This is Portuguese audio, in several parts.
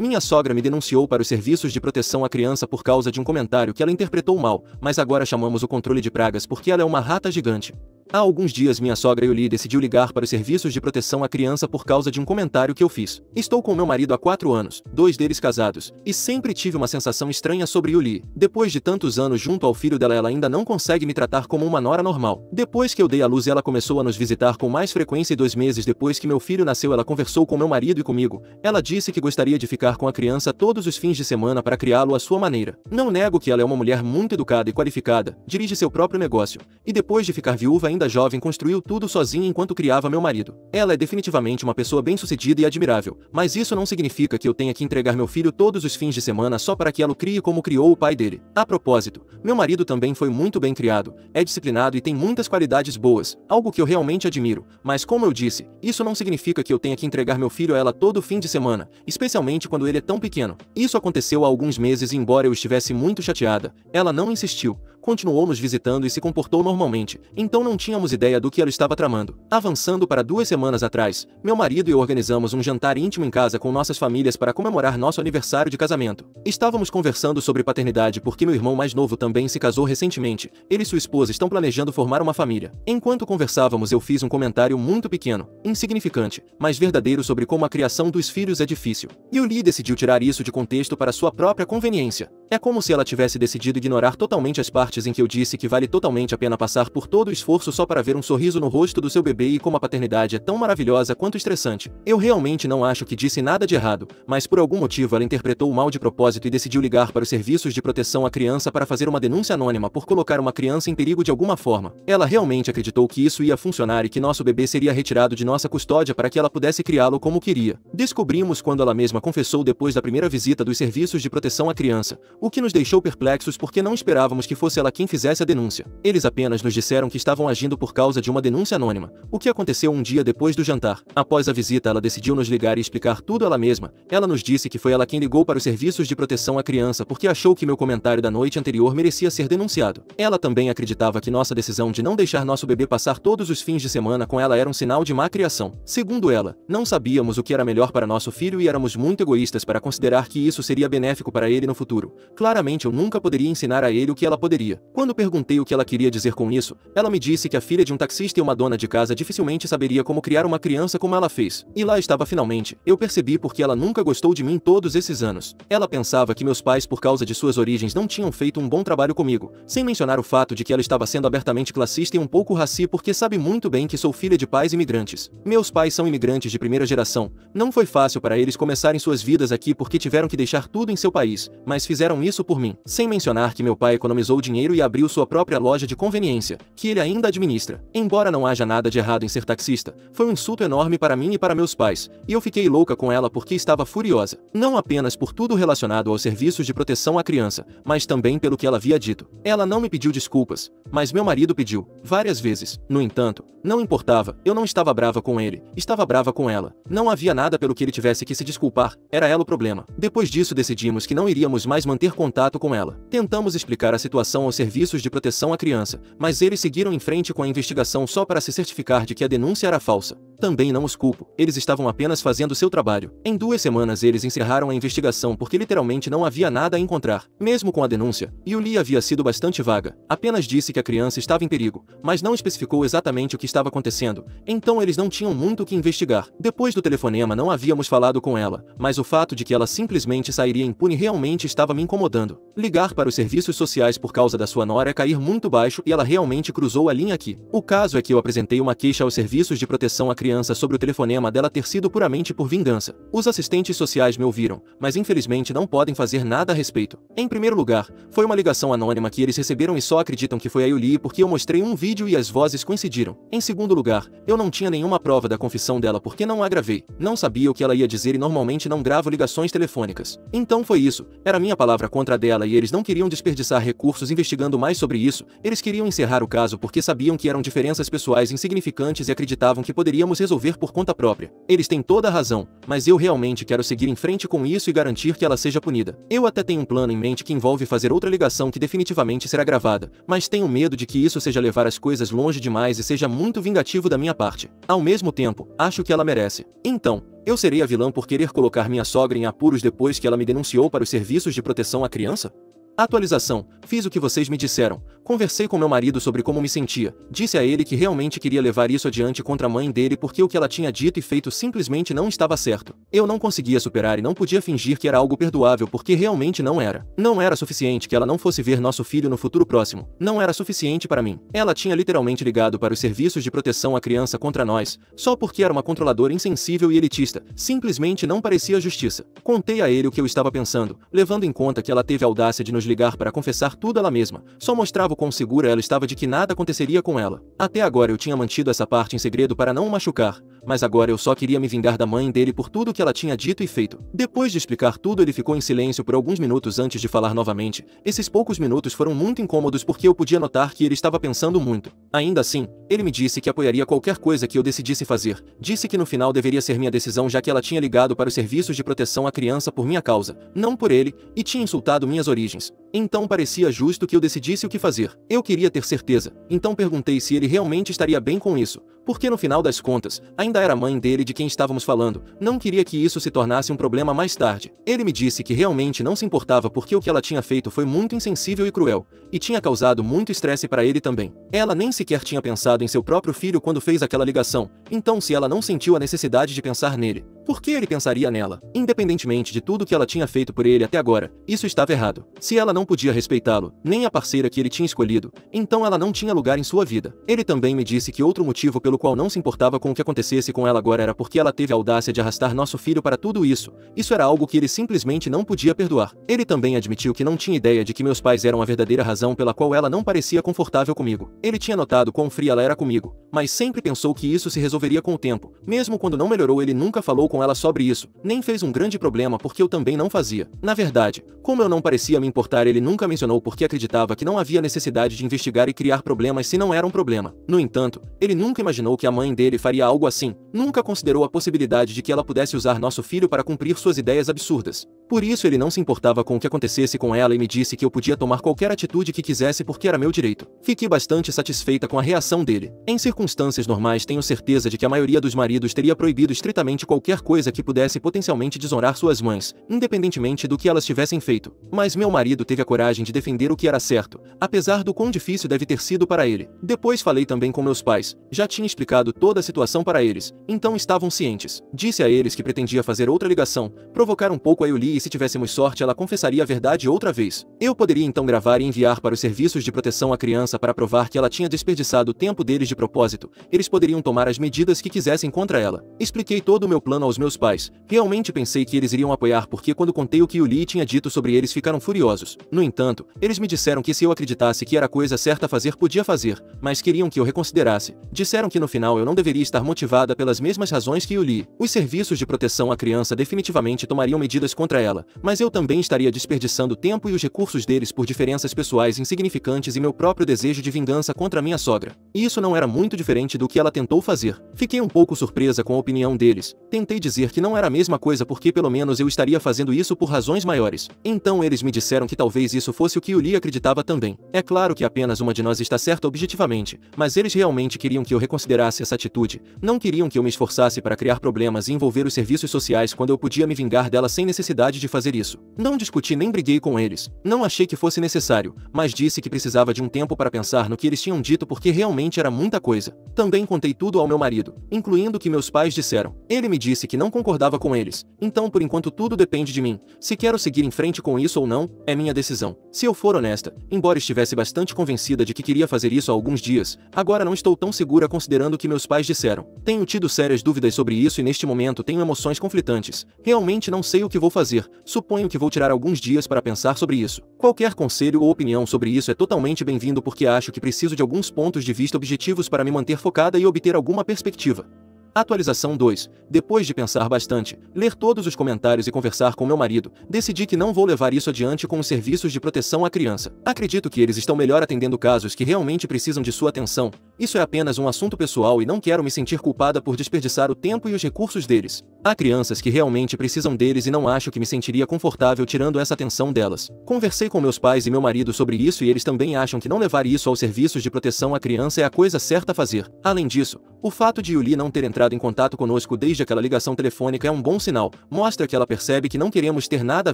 Minha sogra me denunciou para os serviços de proteção à criança por causa de um comentário que ela interpretou mal, mas agora chamamos o controle de pragas porque ela é uma rata gigante. Há alguns dias minha sogra Yuli decidiu ligar para os serviços de proteção à criança por causa de um comentário que eu fiz. Estou com meu marido há 4 anos, 2 deles casados, e sempre tive uma sensação estranha sobre Yuli. Depois de tantos anos junto ao filho dela, ela ainda não consegue me tratar como uma nora normal. Depois que eu dei à luz, ela começou a nos visitar com mais frequência e 2 meses depois que meu filho nasceu, ela conversou com meu marido e comigo. Ela disse que gostaria de ficar com a criança todos os fins de semana para criá-lo à sua maneira. Não nego que ela é uma mulher muito educada e qualificada, dirige seu próprio negócio, e depois de ficar viúva ainda jovem construiu tudo sozinha enquanto criava meu marido. Ela é definitivamente uma pessoa bem-sucedida e admirável, mas isso não significa que eu tenha que entregar meu filho todos os fins de semana só para que ela o crie como criou o pai dele. A propósito, meu marido também foi muito bem criado, é disciplinado e tem muitas qualidades boas, algo que eu realmente admiro, mas como eu disse, isso não significa que eu tenha que entregar meu filho a ela todo fim de semana, especialmente quando ele é tão pequeno. Isso aconteceu há alguns meses e embora eu estivesse muito chateada, ela não insistiu, continuou nos visitando e se comportou normalmente, então não tínhamos ideia do que ela estava tramando. Avançando para 2 semanas atrás, meu marido e eu organizamos um jantar íntimo em casa com nossas famílias para comemorar nosso aniversário de casamento. Estávamos conversando sobre paternidade porque meu irmão mais novo também se casou recentemente, ele e sua esposa estão planejando formar uma família. Enquanto conversávamos eu fiz um comentário muito pequeno, insignificante, mas verdadeiro sobre como a criação dos filhos é difícil. Yuli decidiu tirar isso de contexto para sua própria conveniência. É como se ela tivesse decidido ignorar totalmente as partes em que eu disse que vale totalmente a pena passar por todo o esforço só para ver um sorriso no rosto do seu bebê e como a paternidade é tão maravilhosa quanto estressante. Eu realmente não acho que disse nada de errado, mas por algum motivo ela interpretou mal de propósito e decidiu ligar para os serviços de proteção à criança para fazer uma denúncia anônima por colocar uma criança em perigo de alguma forma. Ela realmente acreditou que isso ia funcionar e que nosso bebê seria retirado de nossa custódia para que ela pudesse criá-lo como queria. Descobrimos quando ela mesma confessou depois da primeira visita dos serviços de proteção à criança, o que nos deixou perplexos porque não esperávamos que fosse ela quem fizesse a denúncia. Eles apenas nos disseram que estavam agindo por causa de uma denúncia anônima, o que aconteceu um dia depois do jantar. Após a visita ela decidiu nos ligar e explicar tudo ela mesma. Ela nos disse que foi ela quem ligou para os serviços de proteção à criança porque achou que meu comentário da noite anterior merecia ser denunciado. Ela também acreditava que nossa decisão de não deixar nosso bebê passar todos os fins de semana com ela era um sinal de má criação. Segundo ela, não sabíamos o que era melhor para nosso filho e éramos muito egoístas para considerar que isso seria benéfico para ele no futuro. Claramente eu nunca poderia ensinar a ele o que ela poderia. Quando perguntei o que ela queria dizer com isso, ela me disse que a filha de um taxista e uma dona de casa dificilmente saberia como criar uma criança como ela fez. E lá estava finalmente. Eu percebi porque ela nunca gostou de mim todos esses anos. Ela pensava que meus pais, por causa de suas origens, não tinham feito um bom trabalho comigo, sem mencionar o fato de que ela estava sendo abertamente classista e um pouco racista porque sabe muito bem que sou filha de pais imigrantes. Meus pais são imigrantes de primeira geração. Não foi fácil para eles começarem suas vidas aqui porque tiveram que deixar tudo em seu país, mas fizeram isso por mim. Sem mencionar que meu pai economizou dinheiro e abriu sua própria loja de conveniência, que ele ainda administra. Embora não haja nada de errado em ser taxista, foi um insulto enorme para mim e para meus pais, e eu fiquei louca com ela porque estava furiosa. Não apenas por tudo relacionado aos serviços de proteção à criança, mas também pelo que ela havia dito. Ela não me pediu desculpas, mas meu marido pediu, várias vezes. No entanto, não importava, eu não estava brava com ele, estava brava com ela. Não havia nada pelo que ele tivesse que se desculpar, era ela o problema. Depois disso decidimos que não iríamos mais manter contato com ela. Tentamos explicar a situação aos serviços de proteção à criança, mas eles seguiram em frente com a investigação só para se certificar de que a denúncia era falsa. Também não os culpo, eles estavam apenas fazendo seu trabalho. Em 2 semanas eles encerraram a investigação porque literalmente não havia nada a encontrar. Mesmo com a denúncia, Yuli havia sido bastante vaga. Apenas disse que a criança estava em perigo, mas não especificou exatamente o que estava acontecendo, então eles não tinham muito o que investigar. Depois do telefonema não havíamos falado com ela, mas o fato de que ela simplesmente sairia impune realmente estava me incomodando. Ligar para os serviços sociais por causa da sua nora é cair muito baixo e ela realmente cruzou a linha aqui. O caso é que eu apresentei uma queixa aos serviços de proteção à criança sobre o telefonema dela ter sido puramente por vingança. Os assistentes sociais me ouviram, mas infelizmente não podem fazer nada a respeito. Em primeiro lugar, foi uma ligação anônima que eles receberam e só acreditam que foi a Yuli porque eu mostrei um vídeo e as vozes coincidiram. Em segundo lugar, eu não tinha nenhuma prova da confissão dela porque não a gravei. Não sabia o que ela ia dizer e normalmente não gravo ligações telefônicas. Então foi isso, era minha palavra contra a dela e eles não queriam desperdiçar recursos investigando mais sobre isso, eles queriam encerrar o caso porque sabiam que eram diferenças pessoais insignificantes e acreditavam que poderíamos resolver por conta própria. Eles têm toda a razão, mas eu realmente quero seguir em frente com isso e garantir que ela seja punida. Eu até tenho um plano em mente que envolve fazer outra ligação que definitivamente será gravada, mas tenho medo de que isso seja levar as coisas longe demais e seja muito vingativo da minha parte. Ao mesmo tempo, acho que ela merece. Então, eu serei a vilã por querer colocar minha sogra em apuros depois que ela me denunciou para os serviços de proteção à criança? Atualização. Fiz o que vocês me disseram. Conversei com meu marido sobre como me sentia. Disse a ele que realmente queria levar isso adiante contra a mãe dele porque o que ela tinha dito e feito simplesmente não estava certo. Eu não conseguia superar e não podia fingir que era algo perdoável porque realmente não era. Não era suficiente que ela não fosse ver nosso filho no futuro próximo. Não era suficiente para mim. Ela tinha literalmente ligado para os serviços de proteção à criança contra nós, só porque era uma controladora insensível e elitista. Simplesmente não parecia justiça. Contei a ele o que eu estava pensando, levando em conta que ela teve a audácia de nos ligar para confessar tudo ela mesma. Só mostrava o quão segura ela estava de que nada aconteceria com ela. Até agora eu tinha mantido essa parte em segredo para não o machucar, mas agora eu só queria me vingar da mãe dele por tudo que ela tinha dito e feito. Depois de explicar tudo, ele ficou em silêncio por alguns minutos antes de falar novamente. Esses poucos minutos foram muito incômodos porque eu podia notar que ele estava pensando muito. Ainda assim, ele me disse que apoiaria qualquer coisa que eu decidisse fazer. Disse que no final deveria ser minha decisão já que ela tinha ligado para os serviços de proteção à criança por minha causa, não por ele, e tinha insultado minhas origens. Então parecia justo que eu decidisse o que fazer. Eu queria ter certeza, então perguntei se ele realmente estaria bem com isso, porque no final das contas, ainda era a mãe dele de quem estávamos falando, não queria que isso se tornasse um problema mais tarde. Ele me disse que realmente não se importava porque o que ela tinha feito foi muito insensível e cruel, e tinha causado muito estresse para ele também. Ela nem sequer tinha pensado em seu próprio filho quando fez aquela ligação, então se ela não sentiu a necessidade de pensar nele, por que ele pensaria nela? Independentemente de tudo que ela tinha feito por ele até agora, isso estava errado. Se ela não podia respeitá-lo, nem a parceira que ele tinha escolhido, então ela não tinha lugar em sua vida. Ele também me disse que outro motivo pelo qual não se importava com o que acontecesse com ela agora era porque ela teve a audácia de arrastar nosso filho para tudo isso. Isso era algo que ele simplesmente não podia perdoar. Ele também admitiu que não tinha ideia de que meus pais eram a verdadeira razão pela qual ela não parecia confortável comigo. Ele tinha notado quão fria ela era comigo, mas sempre pensou que isso se resolveria com o tempo. Mesmo quando não melhorou, ele nunca falou com ela sobre isso, nem fez um grande problema porque eu também não fazia. Na verdade, como eu não parecia me importar, ele nunca mencionou porque acreditava que não havia necessidade de investigar e criar problemas se não era um problema. No entanto, ele nunca imaginou que a mãe dele faria algo assim, nunca considerou a possibilidade de que ela pudesse usar nosso filho para cumprir suas ideias absurdas. Por isso ele não se importava com o que acontecesse com ela e me disse que eu podia tomar qualquer atitude que quisesse porque era meu direito. Fiquei bastante satisfeita com a reação dele. Em circunstâncias normais, tenho certeza de que a maioria dos maridos teria proibido estritamente qualquer coisa que pudesse potencialmente desonrar suas mães, independentemente do que elas tivessem feito. Mas meu marido teve a coragem de defender o que era certo, apesar do quão difícil deve ter sido para ele. Depois falei também com meus pais, já tinha explicado toda a situação para eles, então estavam cientes. Disse a eles que pretendia fazer outra ligação, provocar um pouco a Yuli e se tivéssemos sorte ela confessaria a verdade outra vez. Eu poderia então gravar e enviar para os serviços de proteção à criança para provar que ela tinha desperdiçado o tempo deles de propósito. Eles poderiam tomar as medidas que quisessem contra ela. Expliquei todo o meu plano aos meus pais. Realmente pensei que eles iriam apoiar porque quando contei o que Yuli tinha dito sobre eles ficaram furiosos. No entanto, eles me disseram que se eu acreditasse que era a coisa certa a fazer podia fazer, mas queriam que eu reconsiderasse. Disseram que no final eu não deveria estar motivada pelas mesmas razões que Yuli. Os serviços de proteção à criança definitivamente tomariam medidas contra ela, mas eu também estaria desperdiçando tempo e os recursos deles por diferenças pessoais insignificantes e meu próprio desejo de vingança contra minha sogra. E isso não era muito diferente do que ela tentou fazer. Fiquei um pouco surpresa com a opinião deles. Tentei dizer que não era a mesma coisa porque pelo menos eu estaria fazendo isso por razões maiores. Então eles me disseram que talvez isso fosse o que Yuli acreditava também. É claro que apenas uma de nós está certa objetivamente, mas eles realmente queriam que eu reconsiderasse essa atitude. Não queriam que eu me esforçasse para criar problemas e envolver os serviços sociais quando eu podia me vingar dela sem necessidade de fazer isso. Não discuti nem briguei com eles. Não achei que fosse necessário, mas disse que precisava de um tempo para pensar no que eles tinham dito porque realmente era muita coisa. Também contei tudo ao meu marido, incluindo o que meus pais disseram. Ele me disse que não concordava com eles. Então por enquanto tudo depende de mim. Se quero seguir em frente com isso ou não, é minha decisão. Se eu for honesta, embora estivesse bastante convencida de que queria fazer isso há alguns dias, agora não estou tão segura considerando o que meus pais disseram. Tenho tido sérias dúvidas sobre isso e neste momento tenho emoções conflitantes. Realmente não sei o que vou fazer. Suponho que vou tirar alguns dias para pensar sobre isso. Qualquer conselho ou opinião sobre isso é totalmente bem-vindo porque acho que preciso de alguns pontos de vista objetivos para me manter focada e obter alguma perspectiva. Atualização 2. Depois de pensar bastante, ler todos os comentários e conversar com meu marido, decidi que não vou levar isso adiante com os serviços de proteção à criança. Acredito que eles estão melhor atendendo casos que realmente precisam de sua atenção. Isso é apenas um assunto pessoal e não quero me sentir culpada por desperdiçar o tempo e os recursos deles. Há crianças que realmente precisam deles e não acho que me sentiria confortável tirando essa atenção delas. Conversei com meus pais e meu marido sobre isso e eles também acham que não levar isso aos serviços de proteção à criança é a coisa certa a fazer. Além disso, o fato de Yuli não ter entrado em contato conosco desde aquela ligação telefônica é um bom sinal, mostra que ela percebe que não queremos ter nada a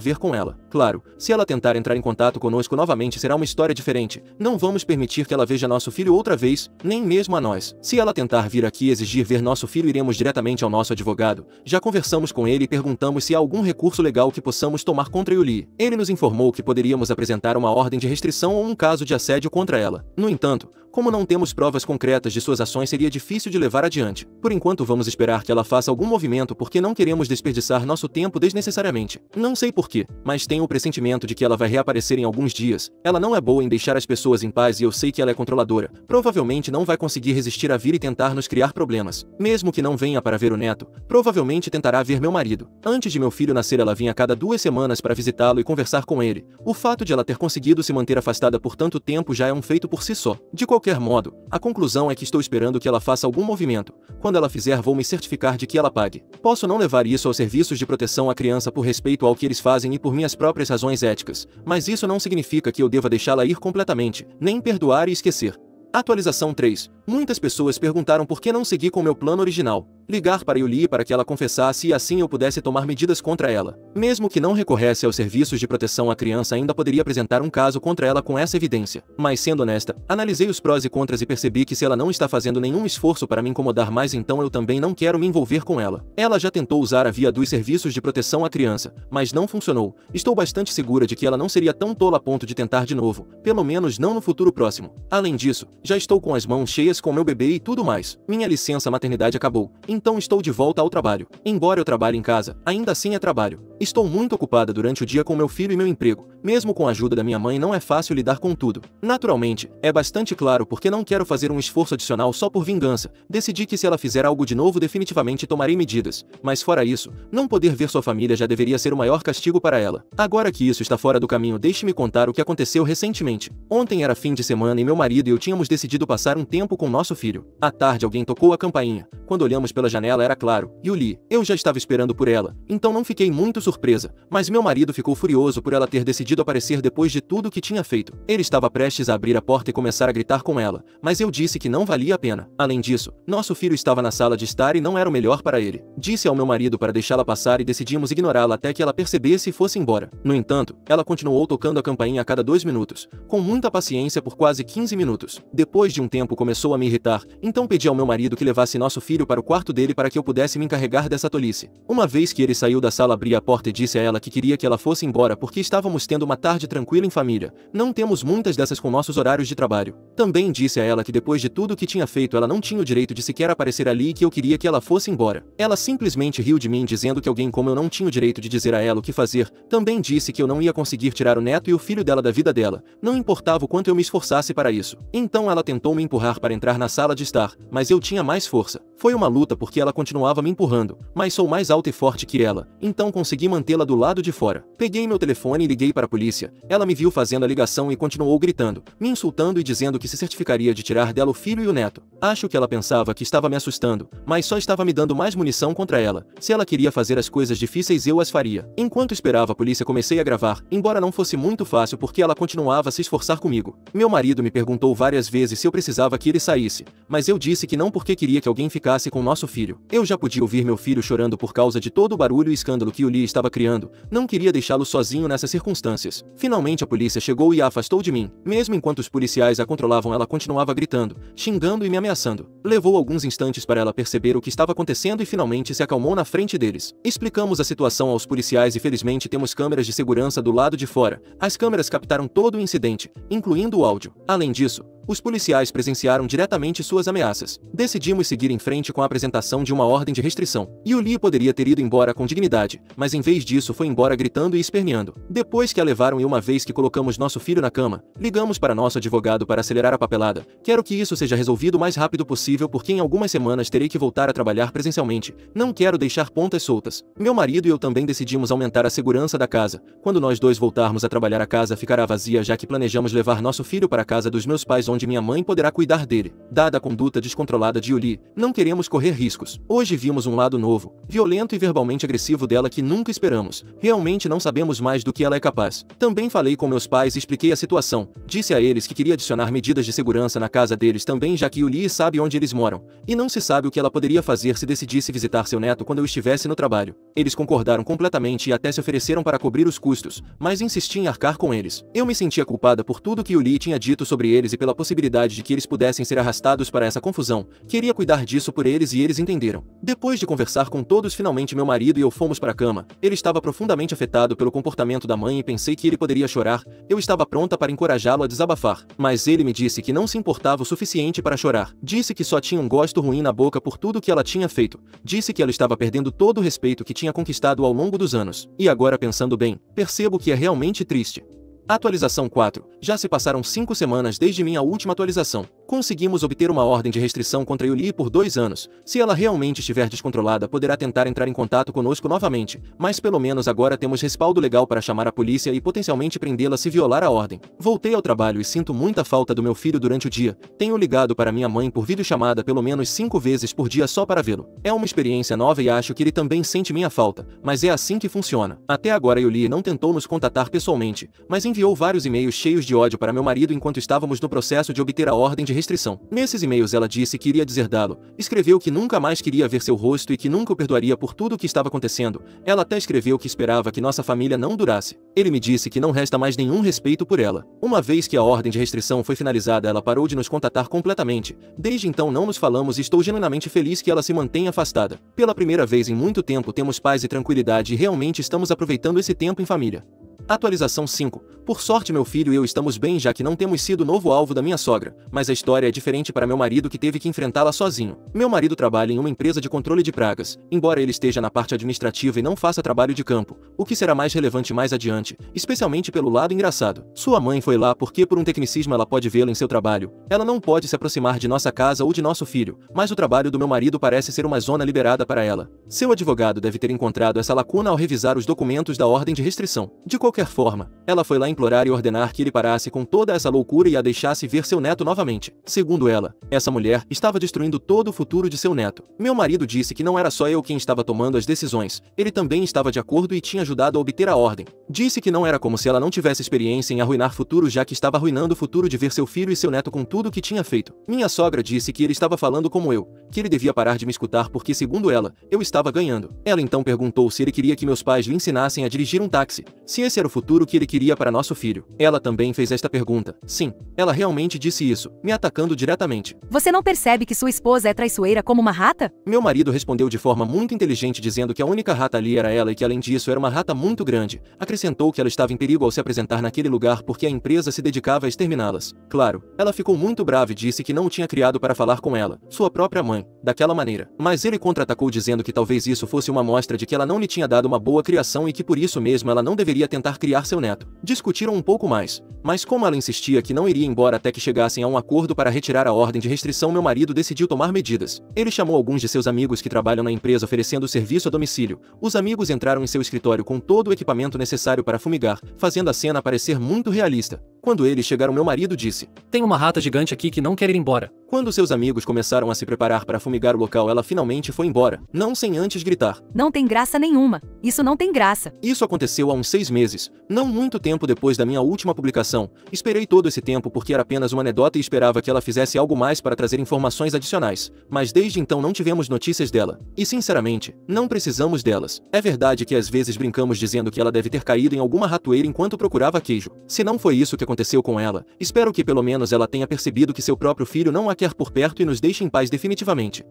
ver com ela. Claro, se ela tentar entrar em contato conosco novamente será uma história diferente, não vamos permitir que ela veja nosso filho outra vez, nem mesmo a nós. Se ela tentar vir aqui exigir ver nosso filho iremos diretamente ao nosso advogado, já conversamos com ele e perguntamos se há algum recurso legal que possamos tomar contra Yuli. Ele nos informou que poderíamos apresentar uma ordem de restrição ou um caso de assédio contra ela. No entanto, como não temos provas concretas de suas ações seria difícil de levar adiante. Por enquanto vamos esperar que ela faça algum movimento porque não queremos desperdiçar nosso tempo desnecessariamente. Não sei porquê, mas tenho o pressentimento de que ela vai reaparecer em alguns dias. Ela não é boa em deixar as pessoas em paz e eu sei que ela é controladora. Provavelmente não vai conseguir resistir a vir e tentar nos criar problemas. Mesmo que não venha para ver o neto, provavelmente tentará ver meu marido. Antes de meu filho nascer ela vinha a cada 2 semanas para visitá-lo e conversar com ele. O fato de ela ter conseguido se manter afastada por tanto tempo já é um feito por si só. De qualquer modo, a conclusão é que estou esperando que ela faça algum movimento. Quando ela fizer vou me certificar de que ela pague. Posso não levar isso aos serviços de proteção à criança por respeito ao que eles fazem e por minhas próprias razões éticas, mas isso não significa que eu deva deixá-la ir completamente, nem perdoar e esquecer. Atualização 3. Muitas pessoas perguntaram por que não segui com meu plano original. Ligar para Yuli para que ela confessasse e assim eu pudesse tomar medidas contra ela. Mesmo que não recorresse aos serviços de proteção à criança ainda poderia apresentar um caso contra ela com essa evidência. Mas sendo honesta, analisei os prós e contras e percebi que se ela não está fazendo nenhum esforço para me incomodar mais então eu também não quero me envolver com ela. Ela já tentou usar a via dos serviços de proteção à criança, mas não funcionou. Estou bastante segura de que ela não seria tão tola a ponto de tentar de novo, pelo menos não no futuro próximo. Além disso, já estou com as mãos cheias com meu bebê e tudo mais. Minha licença maternidade acabou, então estou de volta ao trabalho. Embora eu trabalhe em casa, ainda assim é trabalho. Estou muito ocupada durante o dia com meu filho e meu emprego. Mesmo com a ajuda da minha mãe não é fácil lidar com tudo. Naturalmente, é bastante claro porque não quero fazer um esforço adicional só por vingança. Decidi que se ela fizer algo de novo definitivamente tomarei medidas. Mas fora isso, não poder ver sua família já deveria ser o maior castigo para ela. Agora que isso está fora do caminho, deixe-me contar o que aconteceu recentemente. Ontem era fim de semana e meu marido e eu tínhamos decidido passar um tempo com nosso filho. À tarde alguém tocou a campainha. Quando olhamos pela janela era claro, Yuli. Eu já estava esperando por ela, então não fiquei muito surpresa, mas meu marido ficou furioso por ela ter decidido aparecer depois de tudo que tinha feito. Ele estava prestes a abrir a porta e começar a gritar com ela, mas eu disse que não valia a pena. Além disso, nosso filho estava na sala de estar e não era o melhor para ele. Disse ao meu marido para deixá-la passar e decidimos ignorá-la até que ela percebesse e fosse embora. No entanto, ela continuou tocando a campainha a cada 2 minutos, com muita paciência por quase 15 minutos. Depois de um tempo começou a me irritar, então pedi ao meu marido que levasse nosso filho para o quarto dele para que eu pudesse me encarregar dessa tolice. Uma vez que ele saiu da sala abri a porta e disse a ela que queria que ela fosse embora porque estávamos tendo uma tarde tranquila em família. Não temos muitas dessas com nossos horários de trabalho. Também disse a ela que depois de tudo que tinha feito ela não tinha o direito de sequer aparecer ali e que eu queria que ela fosse embora. Ela simplesmente riu de mim dizendo que alguém como eu não tinha o direito de dizer a ela o que fazer. Também disse que eu não ia conseguir tirar o neto e o filho dela da vida dela. Não importava o quanto eu me esforçasse para isso. Então ela tentou me empurrar para entrar na sala de estar, mas eu tinha mais força. Foi uma luta porque ela continuava me empurrando, mas sou mais alta e forte que ela, então consegui mantê-la do lado de fora. Peguei meu telefone e liguei para a polícia. Ela me viu fazendo a ligação e continuou gritando, me insultando e dizendo que se certificaria de tirar dela o filho e o neto. Acho que ela pensava que estava me assustando, mas só estava me dando mais munição contra ela. Se ela queria fazer as coisas difíceis eu as faria. Enquanto esperava a polícia comecei a gravar, embora não fosse muito fácil porque ela continuava a se esforçar comigo. Meu marido me perguntou várias vezes se eu precisava que ele saísse, mas eu disse que não porque queria que alguém ficasse com nosso filho. Eu já podia ouvir meu filho chorando por causa de todo o barulho e escândalo que Yuli estava criando. Não queria deixá-lo sozinho nessas circunstâncias. Finalmente a polícia chegou e a afastou de mim. Mesmo enquanto os policiais a controlavam ela continuava gritando, xingando e me ameaçando. Levou alguns instantes para ela perceber o que estava acontecendo e finalmente se acalmou na frente deles. Explicamos a situação aos policiais e felizmente temos câmeras de segurança do lado de fora. As câmeras captaram todo o incidente, incluindo o áudio. Além disso, Os policiais presenciaram diretamente suas ameaças. Decidimos seguir em frente com a apresentação de uma ordem de restrição. Yuli poderia ter ido embora com dignidade, mas em vez disso foi embora gritando e esperneando. Depois que a levaram e uma vez que colocamos nosso filho na cama, ligamos para nosso advogado para acelerar a papelada. Quero que isso seja resolvido o mais rápido possível porque em algumas semanas terei que voltar a trabalhar presencialmente. Não quero deixar pontas soltas. Meu marido e eu também decidimos aumentar a segurança da casa. Quando nós dois voltarmos a trabalhar, a casa ficará vazia, já que planejamos levar nosso filho para a casa dos meus pais, onde minha mãe poderá cuidar dele. Dada a conduta descontrolada de Yuli, não queremos correr riscos. Hoje vimos um lado novo, violento e verbalmente agressivo dela que nunca esperamos. Realmente não sabemos mais do que ela é capaz. Também falei com meus pais e expliquei a situação. Disse a eles que queria adicionar medidas de segurança na casa deles também, já que Yuli sabe onde eles moram. E não se sabe o que ela poderia fazer se decidisse visitar seu neto quando eu estivesse no trabalho. Eles concordaram completamente e até se ofereceram para cobrir os custos, mas insisti em arcar com eles. Eu me sentia culpada por tudo que Yuli tinha dito sobre eles e pela possibilidade de que eles pudessem ser arrastados para essa confusão. Queria cuidar disso por eles e eles entenderam. Depois de conversar com todos, finalmente meu marido e eu fomos para a cama. Ele estava profundamente afetado pelo comportamento da mãe e pensei que ele poderia chorar. Eu estava pronta para encorajá-lo a desabafar, mas ele me disse que não se importava o suficiente para chorar. Disse que só tinha um gosto ruim na boca por tudo que ela tinha feito. Disse que ela estava perdendo todo o respeito que tinha conquistado ao longo dos anos. E agora, pensando bem, percebo que é realmente triste. Atualização 4. Já se passaram 5 semanas desde minha última atualização. Conseguimos obter uma ordem de restrição contra Yuli por 2 anos. Se ela realmente estiver descontrolada, poderá tentar entrar em contato conosco novamente, mas pelo menos agora temos respaldo legal para chamar a polícia e potencialmente prendê-la se violar a ordem. Voltei ao trabalho e sinto muita falta do meu filho durante o dia. Tenho ligado para minha mãe por videochamada pelo menos 5 vezes por dia só para vê-lo. É uma experiência nova e acho que ele também sente minha falta, mas é assim que funciona. Até agora Yuli não tentou nos contatar pessoalmente, mas enviou vários e-mails cheios de ódio para meu marido enquanto estávamos no processo de obter a ordem de restrição. Nesses e-mails ela disse que iria deserdá-lo, escreveu que nunca mais queria ver seu rosto e que nunca o perdoaria por tudo o que estava acontecendo. Ela até escreveu que esperava que nossa família não durasse. Ele me disse que não resta mais nenhum respeito por ela. Uma vez que a ordem de restrição foi finalizada, ela parou de nos contatar completamente. Desde então não nos falamos e estou genuinamente feliz que ela se mantenha afastada. Pela primeira vez em muito tempo temos paz e tranquilidade e realmente estamos aproveitando esse tempo em família. Atualização 5. Por sorte meu filho e eu estamos bem, já que não temos sido o novo alvo da minha sogra, mas a história é diferente para meu marido, que teve que enfrentá-la sozinho. Meu marido trabalha em uma empresa de controle de pragas, embora ele esteja na parte administrativa e não faça trabalho de campo, o que será mais relevante mais adiante, especialmente pelo lado engraçado. Sua mãe foi lá porque por um tecnicismo ela pode vê-lo em seu trabalho. Ela não pode se aproximar de nossa casa ou de nosso filho, mas o trabalho do meu marido parece ser uma zona liberada para ela. Seu advogado deve ter encontrado essa lacuna ao revisar os documentos da ordem de restrição. De qualquer forma, ela foi lá implorar e ordenar que ele parasse com toda essa loucura e a deixasse ver seu neto novamente. Segundo ela, essa mulher estava destruindo todo o futuro de seu neto. Meu marido disse que não era só eu quem estava tomando as decisões, ele também estava de acordo e tinha ajudado a obter a ordem. Disse que não era como se ela não tivesse experiência em arruinar futuro, já que estava arruinando o futuro de ver seu filho e seu neto com tudo o que tinha feito. Minha sogra disse que ele estava falando como eu, que ele devia parar de me escutar porque, segundo ela, eu estava ganhando. Ela então perguntou se ele queria que meus pais lhe ensinassem a dirigir um táxi, se esse era o futuro que ele queria para nosso filho. Ela também fez esta pergunta. Sim, ela realmente disse isso, me atacando diretamente. Você não percebe que sua esposa é traiçoeira como uma rata? Meu marido respondeu de forma muito inteligente, dizendo que a única rata ali era ela e que além disso era uma rata muito grande. Acrescentou que ela estava em perigo ao se apresentar naquele lugar porque a empresa se dedicava a exterminá-las. Claro, ela ficou muito brava e disse que não o tinha criado para falar com ela, sua própria mãe, daquela maneira. Mas ele contra-atacou dizendo que talvez isso fosse uma mostra de que ela não lhe tinha dado uma boa criação e que por isso mesmo ela não deveria tentar criar seu neto. Discutiram um pouco mais, mas como ela insistia que não iria embora até que chegassem a um acordo para retirar a ordem de restrição, meu marido decidiu tomar medidas. Ele chamou alguns de seus amigos que trabalham na empresa oferecendo serviço a domicílio. Os amigos entraram em seu escritório com todo o equipamento necessário para fumigar, fazendo a cena parecer muito realista. Quando eles chegaram, meu marido disse: "Tem uma rata gigante aqui que não quer ir embora." Quando seus amigos começaram a se preparar para fumigar o local, ela finalmente foi embora, não sem antes gritar: "Não tem graça nenhuma. Isso não tem graça." Isso aconteceu há uns 6 meses, não muito tempo depois da minha última publicação. Esperei todo esse tempo porque era apenas uma anedota e esperava que ela fizesse algo mais para trazer informações adicionais, mas desde então não tivemos notícias dela. E sinceramente, não precisamos delas. É verdade que às vezes brincamos dizendo que ela deve ter caído em alguma ratoeira enquanto procurava queijo. Se não foi isso que aconteceu com ela, espero que pelo menos ela tenha percebido que seu próprio filho não a quer por perto e nos deixe em paz definitivamente.